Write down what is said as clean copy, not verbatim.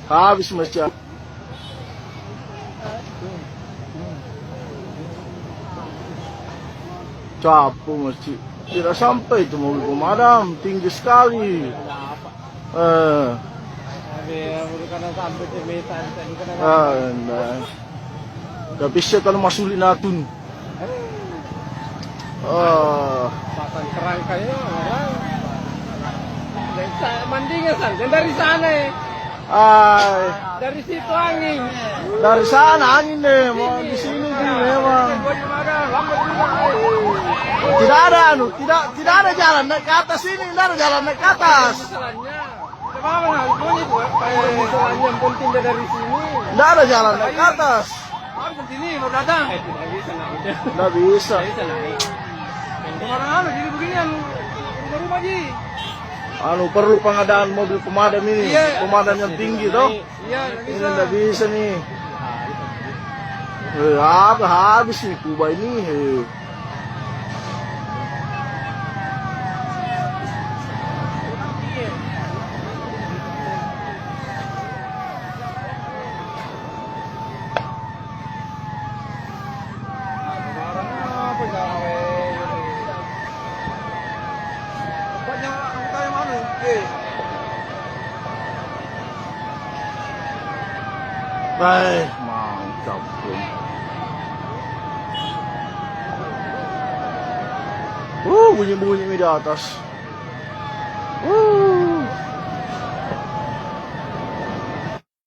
Habis masjid. Capek masjid. Tidak sampai itu mobil pemadam, tinggi sekali. Gak bisa kalau masukin natun. Pasang kerangkanya orang. Mandingnya san, dari sana ya. Dari situ angin. Dari sana angin deh, mau di sini sih memang. Tidak ada tidak ada jalan naik ke atas ini, tidak ada jalan naik ke atas. Yang penting dari sini. Tidak ada jalan naik ke atas. Harus sini mau datang. Tidak bisa naik. Tidak bisa. Tidak bisa naik. Orang jadi beginian rumah ji. Perlu pengadaan mobil pemadam ini, pemadam yang tinggi toh. Iya, ini tidak bisa nih. Habis nih Kuba ini. Baik, mantap. Bunyi-bunyi di atas.